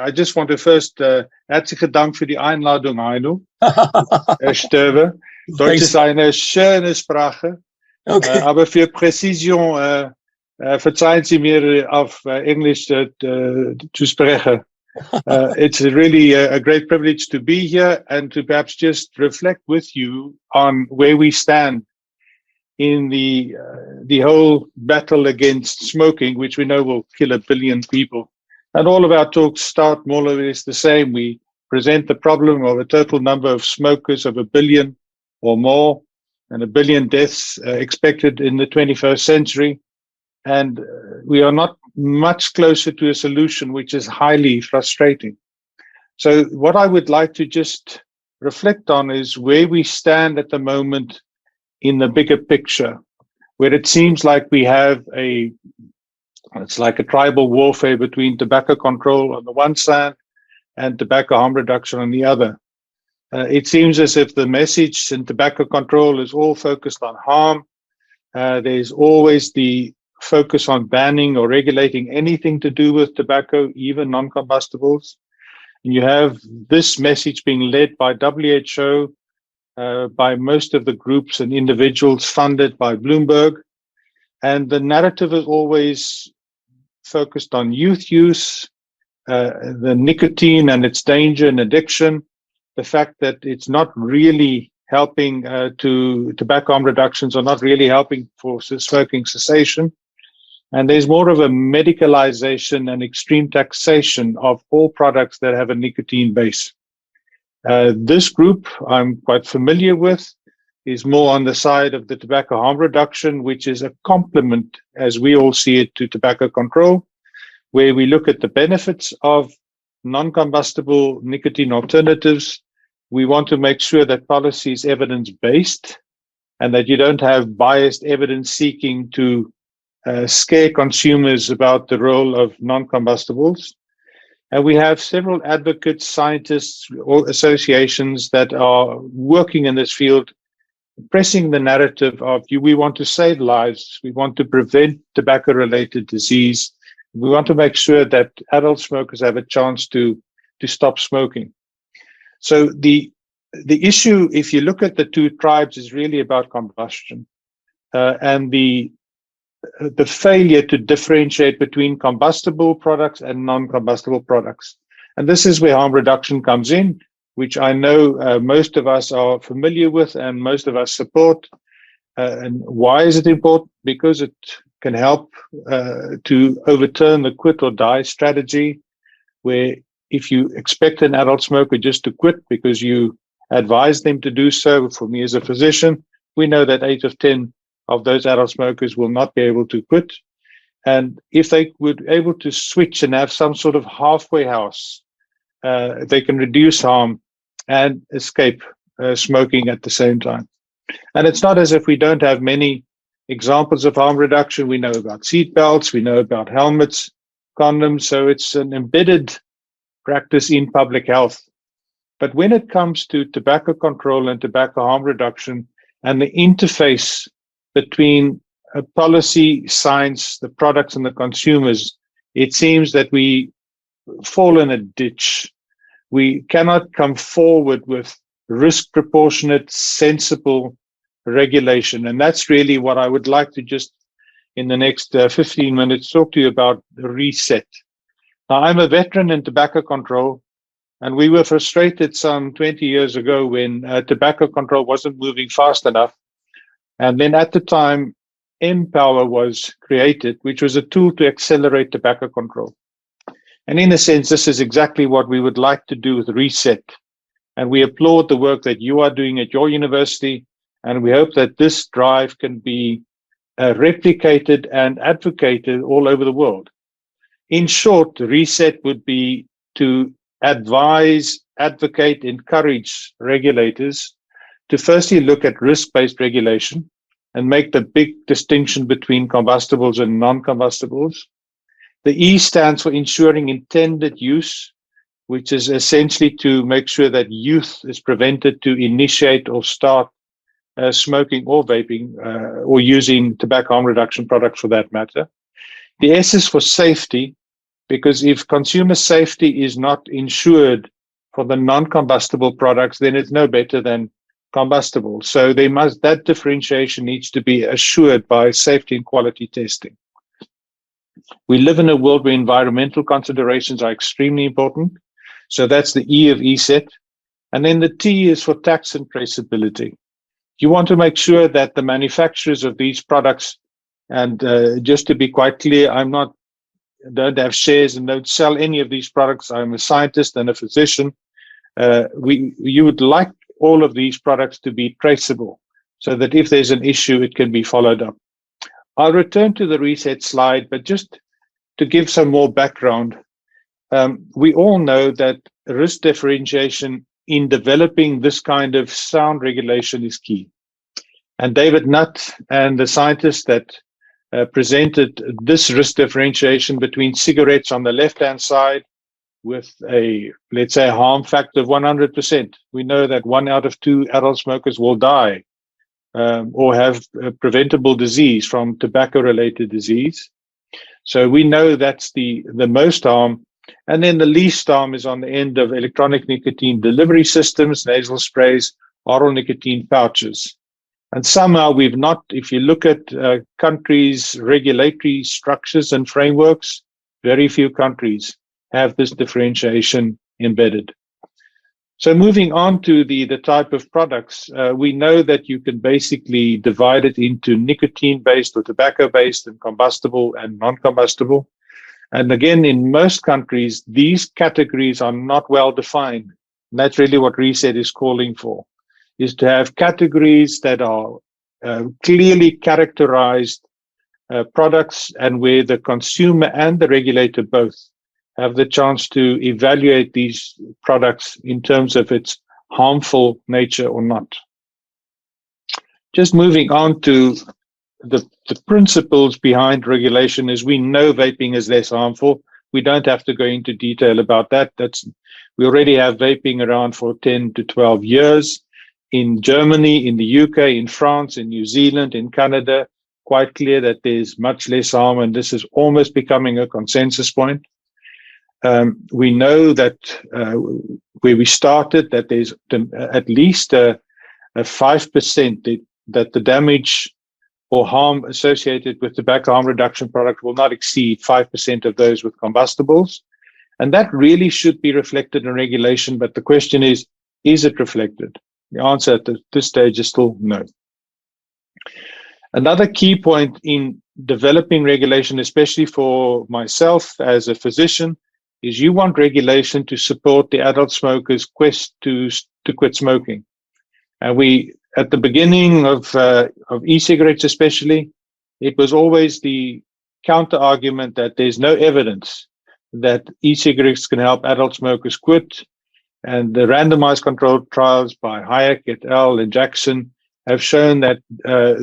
I just want to first herzlichen Dank für die Einladung, Heino. Herr Stöber. Deutsch ist eine schöne Sprache, okay. Aber für Präzision verzeihen Sie mir auf Englisch zu sprechen. It's really a great privilege to be here and to perhaps just reflect with you on where we stand in the whole battle against smoking, which we know will kill 1 billion people. And all of our talks start more or less the same. We present the problem of a total number of smokers of 1 billion or more, and 1 billion deaths expected in the 21st century. And we are not much closer to a solution, which is highly frustrating. So what I would like to just reflect on is where we stand at the moment in the bigger picture, where it seems like we have it's like a tribal warfare between tobacco control on the one side and tobacco harm reduction on the other. It seems as if the message in tobacco control is all focused on harm. There's always the focus on banning or regulating anything to do with tobacco, even non-combustibles. And you have this message being led by WHO, by most of the groups and individuals funded by Bloomberg. And the narrative is always focused on youth use, the nicotine and its danger and addiction, the fact that it's not really helping to tobacco harm reductions are not really helping for smoking cessation. And there's more of a medicalization and extreme taxation of all products that have a nicotine base. This group I'm quite familiar with is more on the side of the tobacco harm reduction, which is a complement, as we all see it, to tobacco control, where we look at the benefits of non-combustible nicotine alternatives. We want to make sure that policy is evidence-based and that you don't have biased evidence seeking to scare consumers about the role of non-combustibles. And we have several advocates, scientists, or associations that are working in this field, pressing the narrative of we want to save lives, we want to prevent tobacco-related disease, we want to make sure that adult smokers have a chance to stop smoking. So the issue, if you look at the two tribes, is really about combustion and the failure to differentiate between combustible products and non-combustible products. And this is where harm reduction comes in, which I know most of us are familiar with and most of us support. And why is it important? Because it can help to overturn the quit or die strategy, where if you expect an adult smoker just to quit because you advise them to do so, for me as a physician, we know that 8 of 10 of those adult smokers will not be able to quit. And if they were able to switch and have some sort of halfway house, they can reduce harm and escape smoking at the same time. And it's not as if we don't have many examples of harm reduction. We know about seat belts, we know about helmets, condoms, so it's an embedded practice in public health. But when it comes to tobacco control and tobacco harm reduction and the interface between policy, science, the products, and the consumers, it seems that we fall in a ditch. We cannot come forward with risk proportionate, sensible regulation. And that's really what I would like to just, in the next 15 minutes, talk to you about the reset. Now, I'm a veteran in tobacco control, and we were frustrated some 20 years ago when tobacco control wasn't moving fast enough. And then at the time, Empower was created, which was a tool to accelerate tobacco control. And in a sense, this is exactly what we would like to do with Reset. And we applaud the work that you are doing at your university. And we hope that this drive can be replicated and advocated all over the world. In short, Reset would be to advise, advocate, encourage regulators to firstly look at risk-based regulation and make the big distinction between combustibles and non-combustibles. The E stands for ensuring intended use, which is essentially to make sure that youth is prevented to initiate or start smoking or vaping or using tobacco harm reduction products for that matter. The S is for safety, because if consumer safety is not ensured for the non-combustible products, then it's no better than combustible. So that differentiation needs to be assured by safety and quality testing. We live in a world where environmental considerations are extremely important. So that's the E of ESET. And then the T is for tax and traceability. You want to make sure that the manufacturers of these products, and just to be quite clear, don't have shares and don't sell any of these products. I'm a scientist and a physician. You would like all of these products to be traceable so that if there's an issue, it can be followed up. I'll return to the reset slide, but just to give some more background, we all know that risk differentiation in developing this kind of sound regulation is key. And David Nutt and the scientists that presented this risk differentiation between cigarettes on the left-hand side with let's say, a harm factor of 100%. We know that 1 out of 2 adult smokers will die or have preventable disease from tobacco-related disease. So we know that's the most harm. And then the least harm is on the end of electronic nicotine delivery systems, nasal sprays, oral nicotine pouches. And somehow we've not, if you look at countries' regulatory structures and frameworks, very few countries have this differentiation embedded. So moving on to the type of products, we know that you can basically divide it into nicotine-based or tobacco-based and combustible and non-combustible. And again, in most countries, these categories are not well defined. And that's really what Reset is calling for, is to have categories that are clearly characterized products and where the consumer and the regulator both have the chance to evaluate these products in terms of its harmful nature or not. Just moving on to the principles behind regulation is we know vaping is less harmful. We don't have to go into detail about that. We already have vaping around for 10 to 12 years. In Germany, in the UK, in France, in New Zealand, in Canada, quite clear that there's much less harm, and this is almost becoming a consensus point. We know that where we started, that there's at least a 5% that the damage or harm associated with tobacco harm reduction product will not exceed 5% of those with combustibles. And that really should be reflected in regulation, but the question is it reflected? The answer at this stage is still no. Another key point in developing regulation, especially for myself as a physician, is you want regulation to support the adult smoker's quest to quit smoking. And at the beginning of e-cigarettes especially, it was always the counter argument that there's no evidence that e-cigarettes can help adult smokers quit. And the randomized controlled trials by Hayek et al. And Jackson have shown that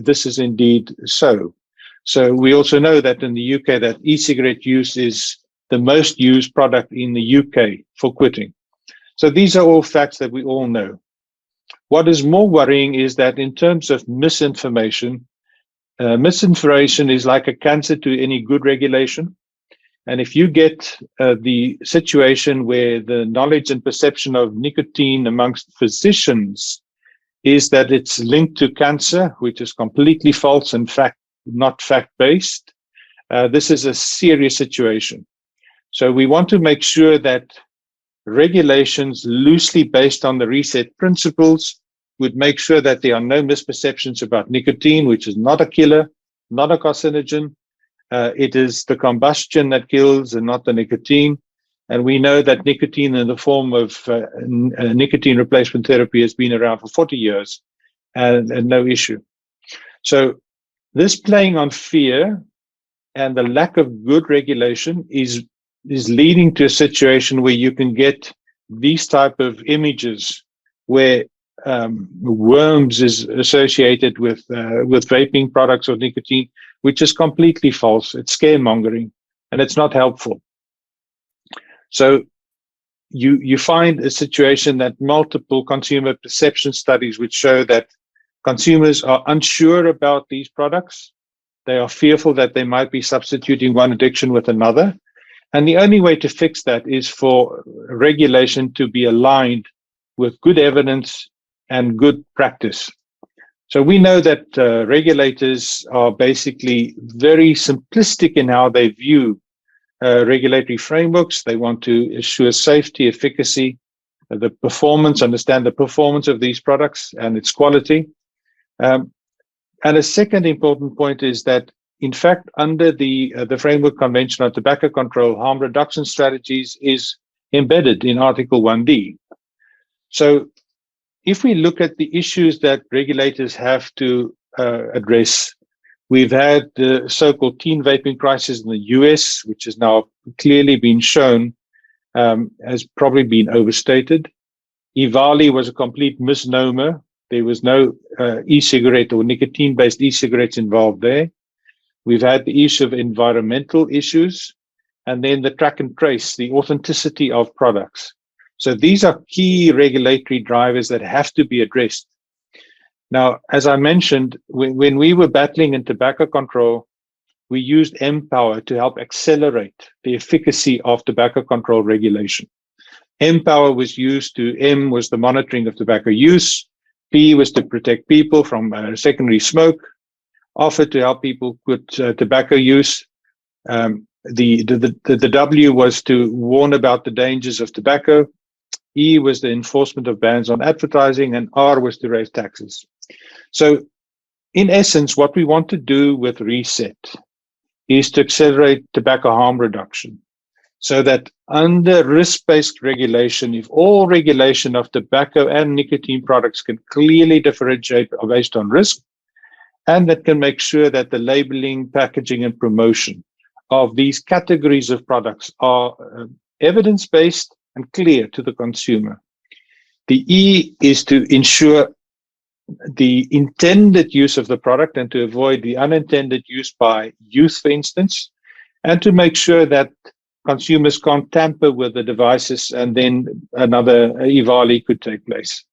this is indeed so. So we also know that in the UK that e-cigarette use is the most used product in the UK for quitting. So these are all facts that we all know. What is more worrying is that in terms of misinformation, misinformation is like a cancer to any good regulation. And if you get the situation where the knowledge and perception of nicotine amongst physicians is that it's linked to cancer, which is completely false and not fact-based, this is a serious situation. So we want to make sure that regulations loosely based on the reset principles would make sure that there are no misperceptions about nicotine, which is not a killer, not a carcinogen. It is the combustion that kills and not the nicotine. And we know that nicotine in the form of nicotine replacement therapy has been around for 40 years and no issue. So this playing on fear and the lack of good regulation is leading to a situation where you can get these type of images where worms is associated with vaping products or nicotine, which is completely false. It's scaremongering and it's not helpful. So you find a situation that multiple consumer perception studies which show that consumers are unsure about these products. They are fearful that they might be substituting one addiction with another. And the only way to fix that is for regulation to be aligned with good evidence and good practice. So we know that regulators are basically very simplistic in how they view regulatory frameworks. They want to assure safety, efficacy, the performance, understand the performance of these products and its quality. And a second important point is that, in fact, under the Framework Convention on Tobacco Control, harm reduction strategies is embedded in Article 1D. So if we look at the issues that regulators have to address, we've had the so-called teen vaping crisis in the US, which has now clearly been shown has probably been overstated. EVALI was a complete misnomer. There was no e-cigarette or nicotine-based e-cigarettes involved there. We've had the issue of environmental issues, and then the track and trace, the authenticity of products. So these are key regulatory drivers that have to be addressed. Now, as I mentioned, when we were battling in tobacco control, we used M-Power to help accelerate the efficacy of tobacco control regulation. M-Power was used to, M was the monitoring of tobacco use, P was to protect people from secondary smoke, offered to help people quit tobacco use. The W was to warn about the dangers of tobacco. E was the enforcement of bans on advertising, and R was to raise taxes. So in essence, what we want to do with Reset is to accelerate tobacco harm reduction, so that under risk-based regulation, if all regulation of tobacco and nicotine products can clearly differentiate based on risk, and that can make sure that the labeling, packaging, and promotion of these categories of products are evidence-based and clear to the consumer. The E is to ensure the intended use of the product and to avoid the unintended use by youth, for instance, and to make sure that consumers can't tamper with the devices and then another EVALI could take place.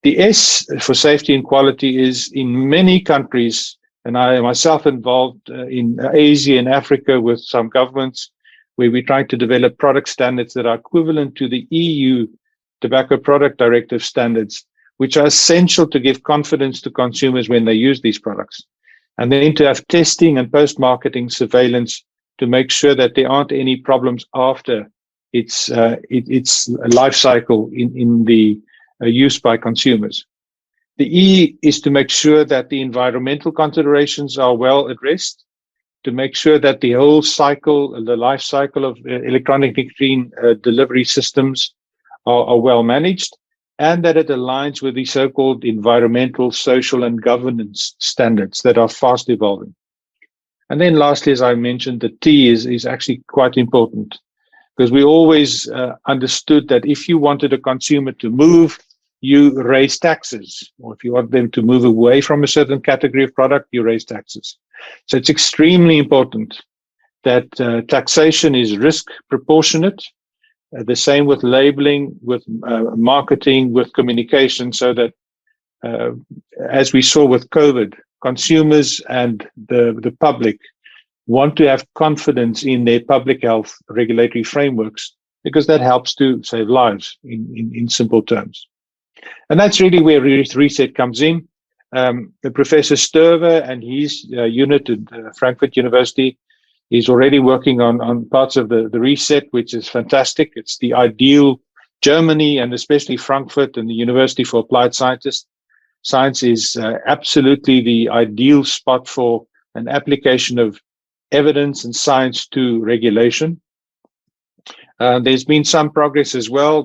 The S for safety and quality is in many countries, and I myself involved in Asia and Africa with some governments, where we're trying to develop product standards that are equivalent to the EU Tobacco Product Directive standards, which are essential to give confidence to consumers when they use these products. And then to have testing and post-marketing surveillance to make sure that there aren't any problems after its life cycle in the use by consumers. The E is to make sure that the environmental considerations are well addressed, to make sure that the whole cycle, the life cycle of electronic nicotine delivery systems are well managed, and that it aligns with the so-called environmental, social, and governance standards that are fast evolving. And then lastly, as I mentioned, the T is actually quite important, because we always understood that if you wanted a consumer to move, you raise taxes, or if you want them to move away from a certain category of product, you raise taxes. So it's extremely important that taxation is risk proportionate, the same with labeling, with marketing, with communication, so that as we saw with COVID, consumers and the public want to have confidence in their public health regulatory frameworks, because that helps to save lives in simple terms. And that's really where Reset comes in. Professor Sturver and his unit at Frankfurt University is already working on parts of the Reset, which is fantastic. It's the ideal Germany, and especially Frankfurt and the University for Applied Scientists. Science is absolutely the ideal spot for an application of evidence and science to regulation. There's been some progress as well.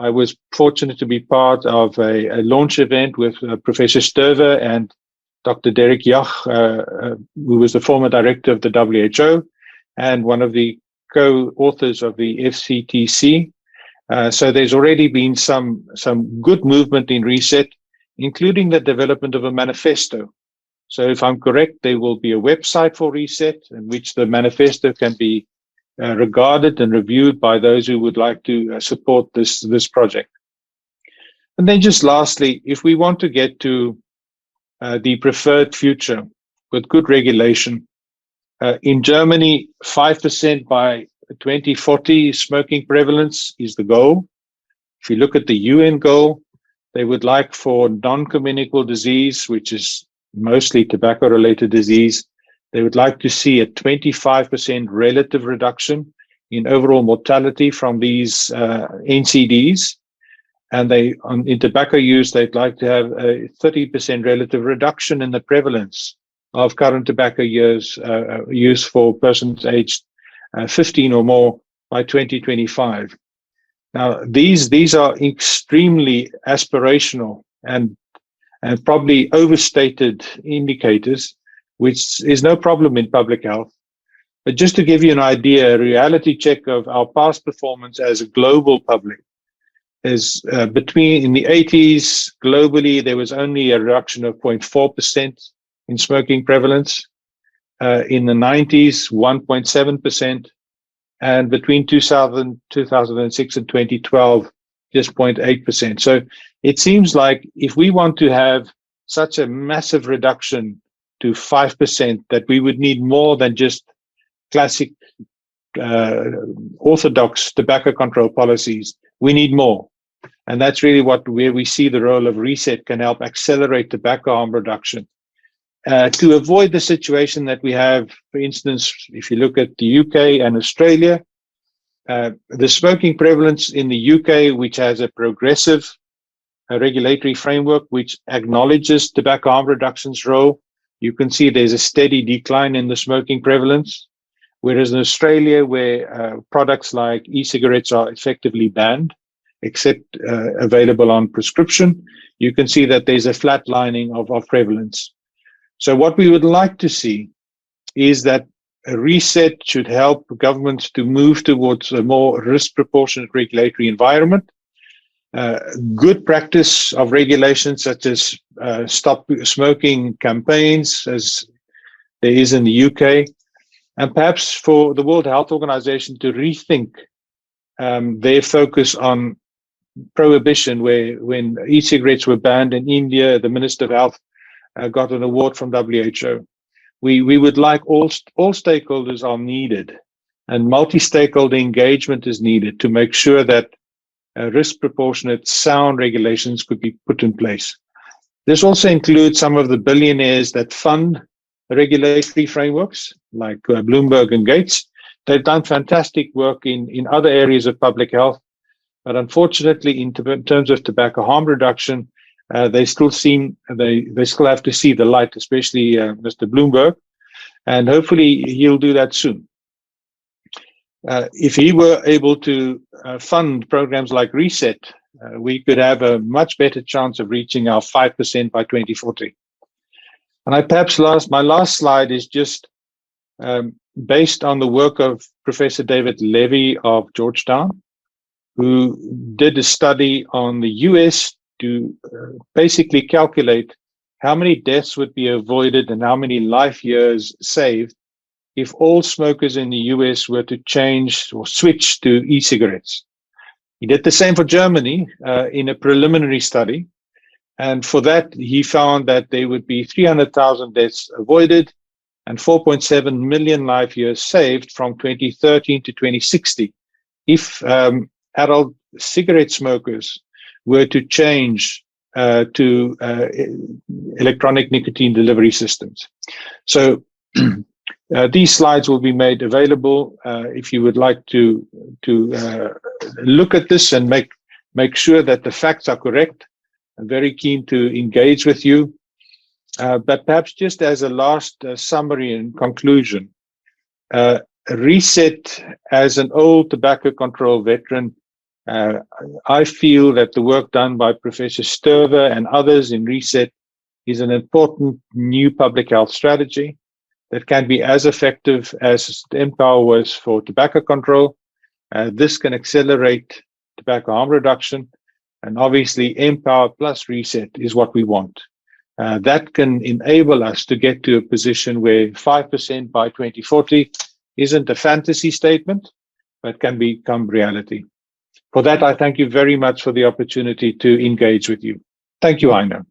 I was fortunate to be part of a launch event with Professor Sturver and Dr. Derek Joch, who was the former director of the WHO and one of the co-authors of the FCTC. So there's already been some good movement in Reset, including the development of a manifesto. So if I'm correct, there will be a website for Reset in which the manifesto can be regarded and reviewed by those who would like to support this project. And then just lastly, if we want to get to the preferred future with good regulation, In Germany, 5% by 2040 smoking prevalence is the goal. If you look at the UN goal, they would like for non-communicable disease, which is mostly tobacco-related disease, they would like to see a 25% relative reduction in overall mortality from these NCDs. And in tobacco use, they'd like to have a 30% relative reduction in the prevalence of current tobacco use for persons aged 15 or more by 2025. Now, these are extremely aspirational and probably overstated indicators, which is no problem in public health. But just to give you an idea, a reality check of our past performance as a global public is in the 80s, globally, there was only a reduction of 0.4% in smoking prevalence. In the 90s, 1.7%. And between 2006 and 2012, just 0.8%. So it seems like if we want to have such a massive reduction to 5%, that we would need more than just classic orthodox tobacco control policies. We need more. And that's really where we see the role of reset can help accelerate tobacco harm reduction. To avoid the situation that we have, for instance, if you look at the UK and Australia, the smoking prevalence in the UK, which has a progressive regulatory framework which acknowledges tobacco harm reduction's role, you can see there's a steady decline in the smoking prevalence. Whereas in Australia, where products like e-cigarettes are effectively banned, except available on prescription, you can see that there's a flatlining of prevalence. So what we would like to see is that a reset should help governments to move towards a more risk-proportionate regulatory environment. Good practice of regulations such as stop smoking campaigns, as there is in the UK, and perhaps for the World Health Organization to rethink their focus on prohibition, where when e-cigarettes were banned in India, the Minister of Health got an award from WHO. We would like all stakeholders are needed, and multi-stakeholder engagement is needed to make sure that risk proportionate sound regulations could be put in place. This also includes some of the billionaires that fund regulatory frameworks like Bloomberg and Gates. They've done fantastic work in other areas of public health, but unfortunately in terms of tobacco harm reduction, they still have to see the light, especially Mr. Bloomberg, and hopefully he'll do that soon. If he were able to fund programs like Reset, we could have a much better chance of reaching our 5% by 2040. And my last slide is just based on the work of Professor David Levy of Georgetown, who did a study on the US to basically calculate how many deaths would be avoided and how many life years saved if all smokers in the US were to change or switch to e-cigarettes. He did the same for Germany in a preliminary study. And for that, he found that there would be 300,000 deaths avoided and 4.7 million life years saved from 2013 to 2060 if adult cigarette smokers were to change to electronic nicotine delivery systems. So these slides will be made available if you would like to look at this and make sure that the facts are correct. I'm very keen to engage with you. But perhaps just as a last summary and conclusion, Reset, as an old tobacco control veteran, I feel that the work done by Professor Sturver and others in Reset is an important new public health strategy that can be as effective as Empower was for tobacco control. This can accelerate tobacco harm reduction, and obviously Empower plus Reset is what we want. That can enable us to get to a position where 5% by 2040 isn't a fantasy statement, but can become reality. For that, I thank you very much for the opportunity to engage with you. Thank you, Heino.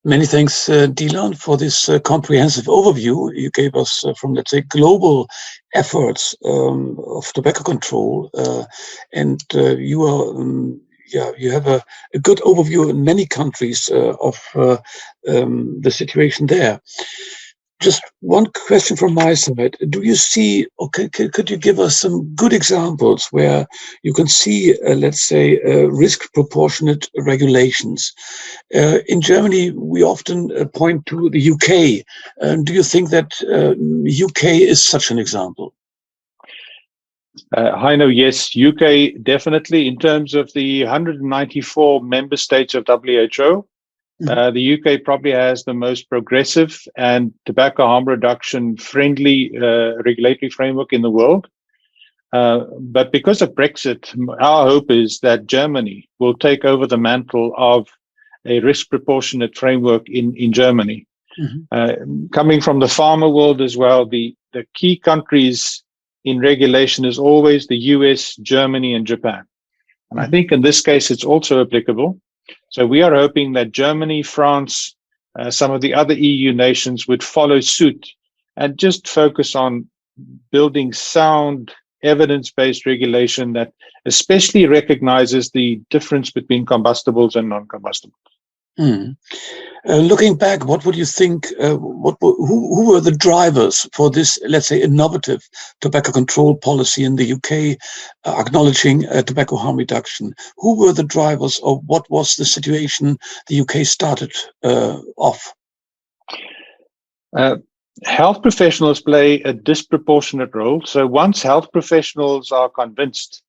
Many thanks, Delon, for this comprehensive overview you gave us from, let's say, global efforts of tobacco control, and you are you have a good overview in many countries of the situation there. Just one question from my side. Do you see, or could you give us some good examples where you can see, let's say, risk proportionate regulations? In Germany, we often point to the UK. Do you think that UK is such an example? Heino, yes, UK definitely. In terms of the 194 member states of WHO, the UK probably has the most progressive and tobacco harm reduction friendly regulatory framework in the world. But because of Brexit, our hope is that Germany will take over the mantle of a risk proportionate framework in Germany. Coming from the pharma world as well, the key countries in regulation is always the US, Germany, and Japan. And I think in this case, it's also applicable. So we are hoping that Germany, France, some of the other EU nations would follow suit and just focus on building sound evidence-based regulation that especially recognizes the difference between combustibles and non-combustibles. Looking back, what would you think, who were the drivers for this, let's say, innovative tobacco control policy in the UK, acknowledging tobacco harm reduction? Who were the drivers, or what was the situation the UK started off? Health professionals play a disproportionate role. So once health professionals are convinced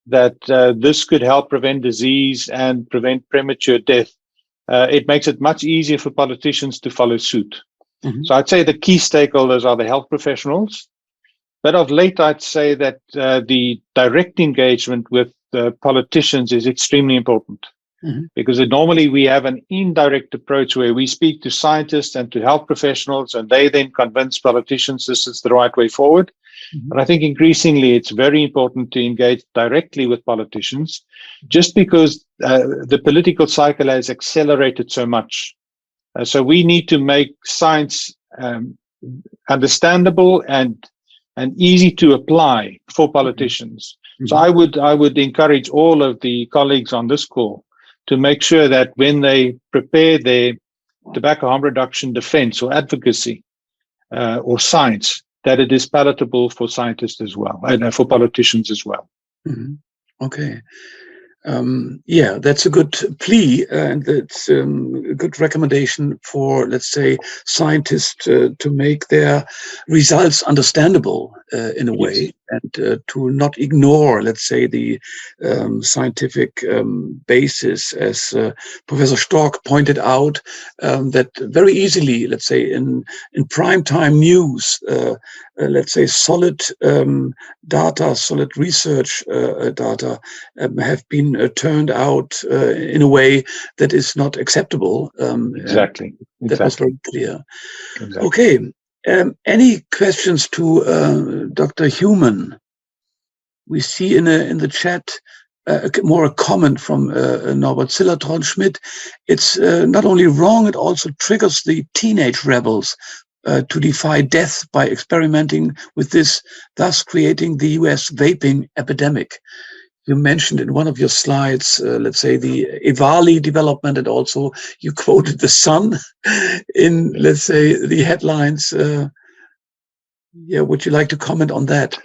that this could help prevent disease and prevent premature death, it makes it much easier for politicians to follow suit. So I'd say the key stakeholders are the health professionals. But of late, I'd say that the direct engagement with politicians is extremely important. Because normally we have an indirect approach where we speak to scientists and to health professionals, and they then convince politicians this is the right way forward. But I think increasingly it's very important to engage directly with politicians, just because the political cycle has accelerated so much. So we need to make science understandable and easy to apply for politicians. So I would encourage all of the colleagues on this call to make sure that when they prepare their tobacco harm reduction defense or advocacy or science, that it is palatable for scientists as well and for politicians as well. Okay. Yeah, that's a good plea, and it's a good recommendation for, let's say, scientists to make their results understandable in a way, and to not ignore, let's say, the scientific basis, as Professor Stork pointed out, that very easily, let's say, in prime time news, let's say, solid data, solid research data have been turned out in a way that is not acceptable. Exactly. That was very clear. Okay. Any questions to Dr. Human? We see in the chat more a comment from Norbert Zillertron-Schmidt. It's not only wrong, it also triggers the teenage rebels to defy death by experimenting with this, thus creating the US vaping epidemic. You mentioned in one of your slides, let's say, the EVALI development, and also you quoted the Sun in, let's say, the headlines. Yeah, would you like to comment on that?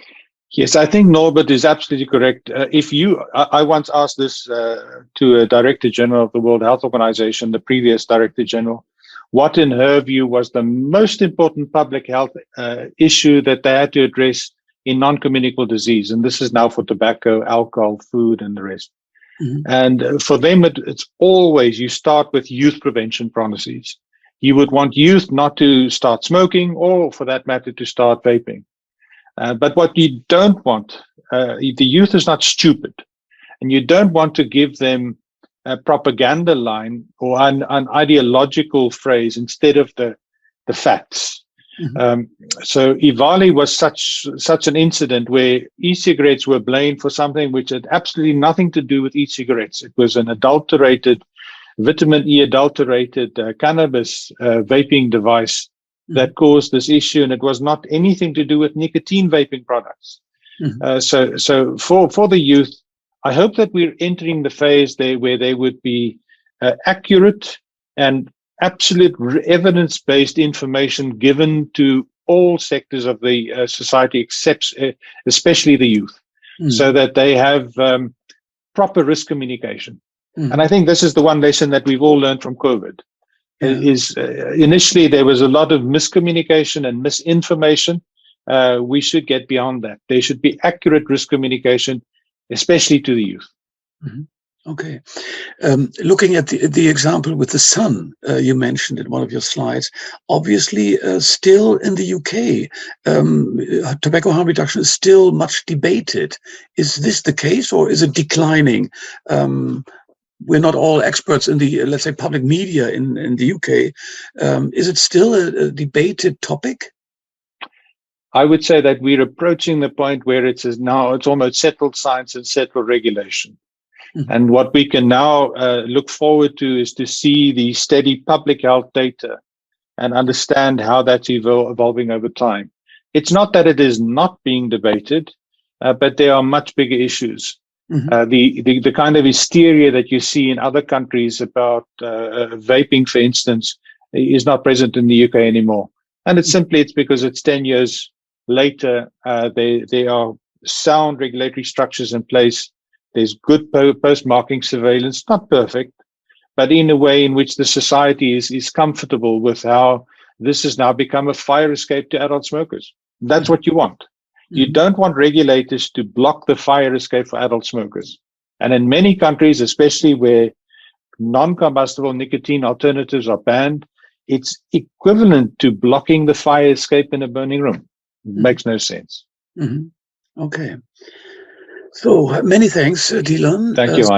Yes, I think Norbert is absolutely correct. I once asked this to a Director General of the World Health Organization, the previous Director General, what in her view was the most important public health issue that they had to address in non-communicable disease. And this is now for tobacco, alcohol, food, and the rest. And for them, it's always, you start with youth prevention policies. You would want youth not to start smoking, or for that matter, to start vaping. But what you don't want, the youth is not stupid, and you don't want to give them a propaganda line or an ideological phrase instead of the facts. So EVALI was such an incident where e-cigarettes were blamed for something which had absolutely nothing to do with e-cigarettes. It was an adulterated vitamin E adulterated cannabis vaping device that caused this issue, and it was not anything to do with nicotine vaping products. So for the youth, I hope that we're entering the phase there where they would be accurate and absolute evidence-based information given to all sectors of the society, except especially the youth, so that they have proper risk communication. And I think this is the one lesson that we've all learned from COVID. Is initially there was a lot of miscommunication and misinformation. We should get beyond that. There should be accurate risk communication, especially to the youth. Okay. Looking at the example with the sun you mentioned in one of your slides, obviously still in the UK, tobacco harm reduction is still much debated. Is this the case, or is it declining? We're not all experts in the, let's say, public media in the UK. Is it still a debated topic? I would say that we're approaching the point where it's almost settled science and settled regulation. And what we can now look forward to is to see the steady public health data and understand how that's evolving over time. It's not that it is not being debated, but there are much bigger issues. The kind of hysteria that you see in other countries about vaping, for instance, is not present in the UK anymore. And it's because it's 10 years later. There are sound regulatory structures in place. There's good post-marketing surveillance, not perfect, but in a way in which the society is comfortable with how this has now become a fire escape to adult smokers. That's what you want. You don't want regulators to block the fire escape for adult smokers. And in many countries, especially where non-combustible nicotine alternatives are banned, it's equivalent to blocking the fire escape in a burning room. It makes no sense. Okay. So many thanks, Delon. Thank you, Hein.